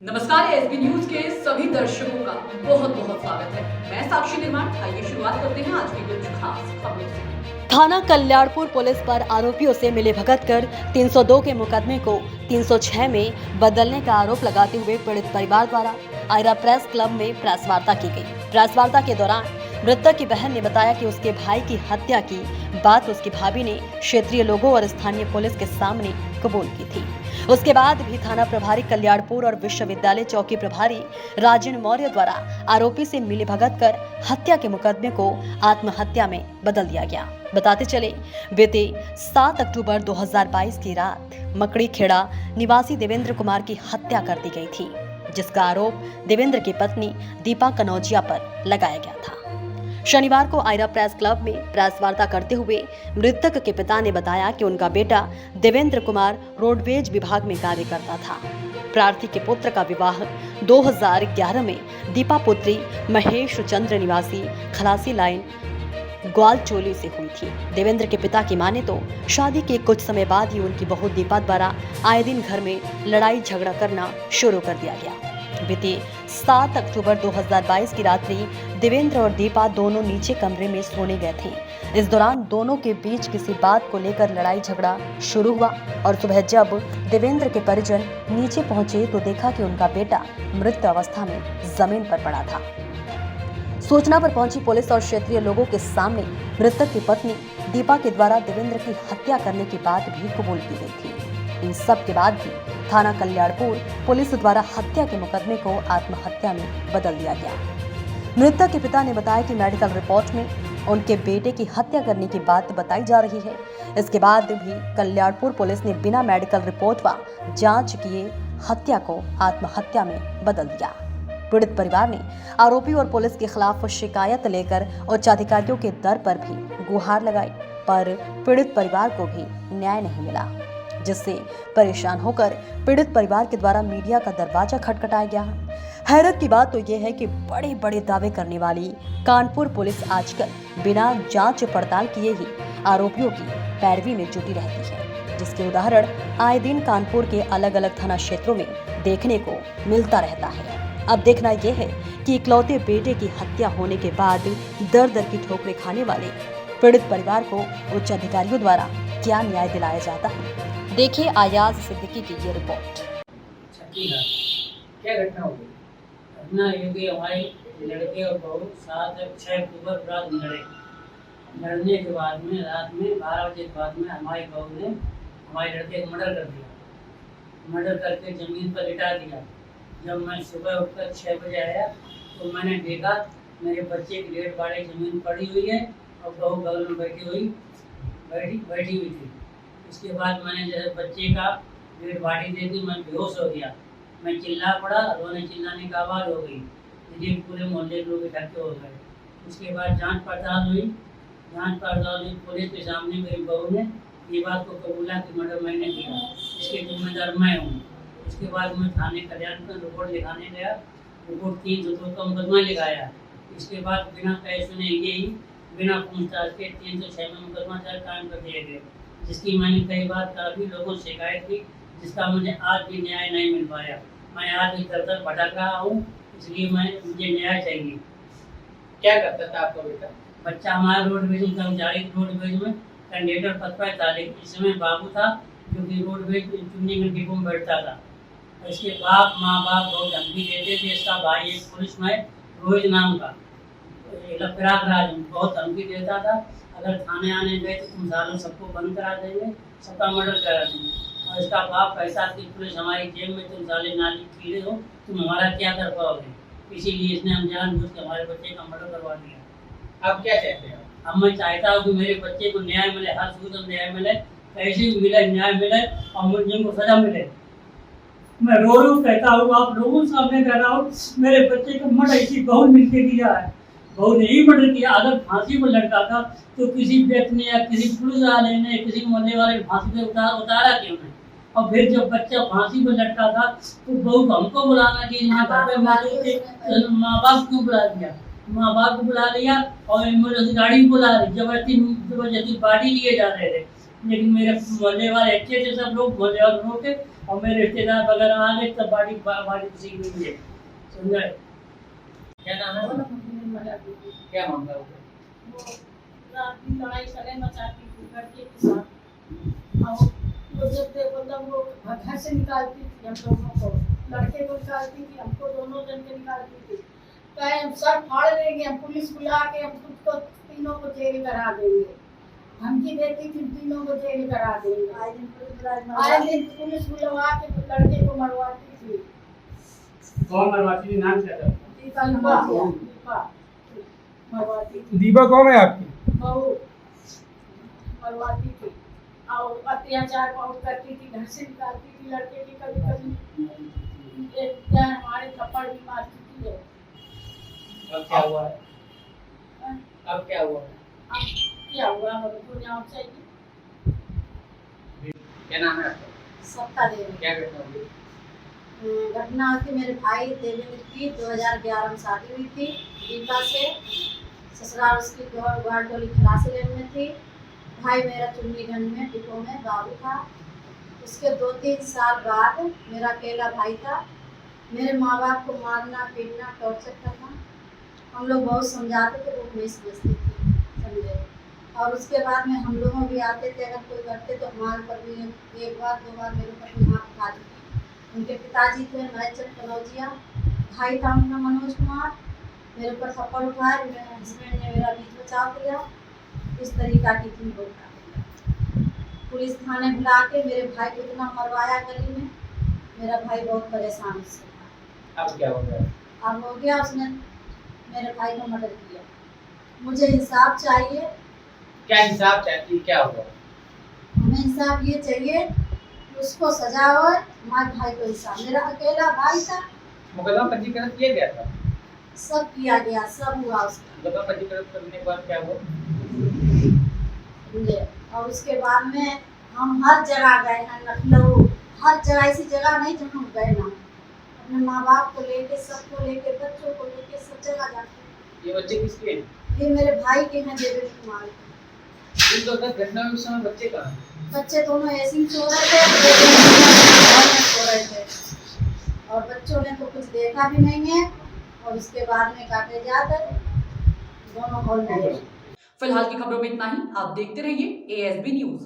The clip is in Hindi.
नमस्कार, एसबी न्यूज के सभी दर्शकों का बहुत बहुत स्वागत है। मैं साक्षी निर्माण। आइए शुरुआत करते हैं आज की कुछ खास खबरों से। थाना कल्याणपुर पुलिस पर आरोपियों से मिलीभगत कर 302 के मुकदमे को 306 में बदलने का आरोप लगाते हुए पीड़ित परिवार द्वारा आयरा प्रेस क्लब में प्रेस वार्ता की गई। प्रेस वार्ता के दौरान मृतक की बहन ने बताया कि उसके भाई की हत्या की बात उसकी भाभी ने क्षेत्रीय लोगों और स्थानीय पुलिस के सामने कबूल की थी। उसके बाद भी थाना प्रभारी कल्याणपुर और विश्वविद्यालय चौकी प्रभारी राजन मौर्य द्वारा आरोपी से मिलीभगत कर हत्या के मुकदमे को आत्महत्या में बदल दिया गया। बताते चले, बीते 7 अक्टूबर 2022 की रात मकड़ी खेड़ा निवासी देवेंद्र कुमार की हत्या कर दी गई थी, जिसका आरोप देवेंद्र की पत्नी दीपा कनौजिया पर लगाया गया था। शनिवार को आयरा प्रेस क्लब में प्रेस वार्ता करते हुए मृतक के पिता ने बताया कि उनका बेटा देवेंद्र कुमार रोडवेज विभाग में कार्य करता था। प्रार्थी के पुत्र का विवाह 2011 में दीपा पुत्री महेश चंद्र निवासी खलासी लाइन ग्वालचोली से हुई थी। देवेंद्र के पिता की माने तो शादी के कुछ समय बाद ही उनकी बहू दीपा द्वारा आए दिन घर में लड़ाई झगड़ा करना शुरू कर दिया गया। बीते 7 अक्टूबर 2022 की रात्रि देवेंद्र और दीपा दोनों नीचे कमरे में सोने गए थे। इस दौरान दोनों के बीच किसी बात को लेकर लड़ाई झगड़ा शुरू हुआ और सुबह जब देवेंद्र के परिजन नीचे पहुंचे तो देखा कि उनका बेटा मृत अवस्था में जमीन पर पड़ा था। सूचना पर पहुंची पुलिस और क्षेत्रीय लोगों के सामने मृतक की पत्नी दीपा के द्वारा देवेंद्र की हत्या करने की बात भी कबूल की गई थी। इन सब के बाद भी थाना कल्याणपुर पुलिस द्वारा हत्या के मुकदमे को आत्महत्या में बदल दिया गया। मृतक के पिता ने बताया कि मेडिकल रिपोर्ट में उनके बेटे की हत्या करने की बात बताई जा रही है। इसके बाद भी कल्याणपुर पुलिस ने बिना मेडिकल रिपोर्ट व जांच किए हत्या को आत्महत्या में बदल दिया। पीड़ित परिवार ने आरोपी और पुलिस के खिलाफ शिकायत लेकर उच्च अधिकारियों के दर पर भी गुहार लगाई, पर पीड़ित परिवार को भी न्याय नहीं मिला, जिससे परेशान होकर पीड़ित परिवार के द्वारा मीडिया का दरवाजा खटखटाया गया। हैरत की बात तो यह है कि बड़े बड़े दावे करने वाली कानपुर पुलिस आजकल बिना जांच पड़ताल किए ही आरोपियों की पैरवी में जुटी रहती है, जिसके उदाहरण आए दिन कानपुर के अलग अलग थाना क्षेत्रों में देखने को मिलता रहता है। अब देखना यह है कि इकलौते बेटे की हत्या होने के बाद दर दर की ठोकरें खाने वाले पीड़ित परिवार को उच्च अधिकारियों द्वारा क्या न्याय दिलाया जाता है। देखिए आयाज सिद्दीकी की ये रिपोर्ट। क्या घटना हो गई? घटना ये कि हमारे लड़के और बहू 6 अक्टूबर रात लड़ने के बाद में रात में 12 बजे के बाद में हमारी बहू ने हमारे लड़के को मर्डर कर दिया। मर्डर करके ज़मीन पर लिटा दिया। जब मैं सुबह उठकर 6 बजे आया तो मैंने देखा मेरे बच्चे की डेड बॉडी ज़मीन पड़ी हुई है और बहू बगल में बैठी हुई थी। उसके बाद मैंने जैसे बच्चे का डेड बॉडी देखी, मैं बेहोश हो गया। मैं चिल्ला पड़ा, रोने चिल्लाने की आवाज़ हो गई। मुझे पूरे मोहल्ले के लोग इकट्ठे हो गए। उसके बाद जांच पड़ताल हुई। पुलिस के सामने मेरी बहू ने ये बात को कबूला कि मर्डर मैंने किया, इसके जिम्मेदार मैं हूँ। उसके बाद मैं थाने कल्याणपुर रिपोर्ट लिखाने गया। रिपोर्ट 302 का मुकदमा लिखाया। इसके बाद बिना कहे सुने यही बिना पूछताछ के 306 में मुकदमा दर्ज कायम कर दिए गए, जिसकी मैंने कई बार काफ़ी लोगों से शिकायत की, जिसका मुझे आज भी न्याय नहीं मिल पाया। मैं आज भी दर भटक रहा हूँ, इसलिए मुझे न्याय चाहिए। क्या करता था आपका बेटा? बच्चा हमारा रोडवेज में कर्मचारी रोडवेज में कैंडिडेटर पद पर था, लेकिन इस समय बाबू था जो कि रोडवेज चुनने में डिपो में बैठता था। इसके बाप माँ बाप बहुत धमकी देते थे। इसका भाई एक पुलिस में रोहित नाम का प्रयागराज में बहुत धमकी देता था, अगर थाने आने गए तो तुम सालों सबको बंद करा देंगे, सबका मर्डर करा देंगे। और इसका बाप कैसा कि पुलिस हमारी जेब में तुम साले नाली कीड़े हो, तुम हमारा क्या कर पाओगे। इसीलिए इसने हम जानबूझ के हमारे बच्चे का मर्डर करवा दिया। आप क्या चाहते हैं? अब मैं चाहता हूँ कि मेरे बच्चे को न्याय मिले, हर सूरत न्याय मिले, कैसे भी मिले न्याय मिले और मुलजिम को सजा मिले। मैं रो कहता हूँ, आप लोगों के सामने कह रहा हूँ, मेरे बच्चे का मर्डर इसी बहू ने मिलकर किया है। बहू ने ही मर्डर किया। अगर फांसी पर लटका था तो किसी व्यक्ति ने या किसी पुलिस वाले ने, किसी मोहल्ले वाले फांसी पे उतारा क्यों नहीं? और फिर जब बच्चा फांसी पर लटका था तो बहू को हमको बुलाना चाहिए। यहाँ घर पे मौजूद थे, माँ बाप क्यों बुला दिया? माँ बाप को बुला लिया और एम्बुलेंस गाड़ी बुला ली, जबरदस्ती बॉडी लिए जा रहे थे। लेकिन मेरे मोहल्ले वाले अच्छे थे, सब लोग मोहल्ले वाले लोग थे, और मेरे रिश्तेदार वगैरह आ गए, तब बाड़ी किसी हुई है, समझे? क्या नाम है? क्या मामला हुआ? लड़ाई करे मचाती थी लड़के के साथ, और वो जब मतलब वो घर से निकालती थी हम दोनों को, लड़के को निकालती थी, हमको दोनों जन के निकालती थी, कहे हम सर फाड़ देंगे, हम पुलिस बुला के हम खुद को तीनों को जेल करा देंगे, धमकी देती थी तीनों को जेल करा देंगे। आए दिन पुलिस बुलवा के लड़के को मरवाती थी। कौन मरवाती थी? नाम क्या था? दीपा मरवाती थी, दीपा कौन है आपकी? बहू मरवाती थी, और अत्याचार बहुत करती थी, घर से निकालती थी लड़के की, कभी कभी एक दिन हमारे थप्पड़ भी मार चुकी है। अब क्या हुआ है? अब क्या हुआ है? अब क्या हुआ हमको न्याय चाहिए। क्या नाम है आपका? सबका देवी क्या घटना हुई? घटना होती, मेरे भाई देवेंद्र की 2011 में शादी हुई थी दीपा से, ससुराल उसकी ग्वारडोली खलासी लेन में थी, भाई मेरा चुन्नीगंज में डिपो में बाबू था। उसके 2-3 साल बाद मेरा अकेला भाई था, मेरे माँ बाप को मारना पीटना टॉर्चर करना, हम लोग बहुत समझाते थे, वो नहीं समझती थी, समझे। और उसके बाद में हम लोगों भी आते थे, अगर कोई करते तो हमारे पर भी 1 बार 2 बार मेरे ऊपर भी हाथ उठा चुकी। उनके पिताजी थे नाइचर कनौजिया, भाई था उनका मनोज कुमार, मेरे ऊपर थप्पड़ उठाए, मेरे हस्बैंड ने मेरा बीच बचाव किया, इस तरीका की थी लोग। पुलिस थाने बुला के मेरे भाई को इतना मरवाया गली में, मेरा भाई बहुत परेशान से था। अब क्या हो गया? अब हो गया, उसने मेरे भाई को मर्डर किया, मुझे इंसाफ चाहिए। क्या इंसाफ चाहती? क्या हुआ? हमें इंसाफ ये चाहिए कि उसको सजा हो, हमारे भाई को इंसाफ। मेरा अकेला भाई था, मुकदमा पंजीकरण किया गया था? सब किया गया, सब हुआ उसका, मुकदमा पंजीकरण करने के बाद क्या हुआ? समझे। और उसके बाद में हम हर जगह गए हैं, लखनऊ, हर जगह, ऐसी जगह नहीं जहाँ हम गए ना, अपने माँ बाप को लेके, सबको लेके, बच्चों को लेके, सब जगह जाते। ये बच्चे किसके हैं? ये मेरे भाई के हैं, देवेंद्र कुमार के। इस वक्त घटना में उस समय बच्चे कहाँ हैं? बच्चे दोनों ऐसे ही सो रहे थे, सो रहे थे, और बच्चों ने तो कुछ देखा भी नहीं है, और उसके बाद में काटे जाकर दोनों हॉल में गए। फिलहाल की खबरों में इतना ही। आप देखते रहिए ASB न्यूज।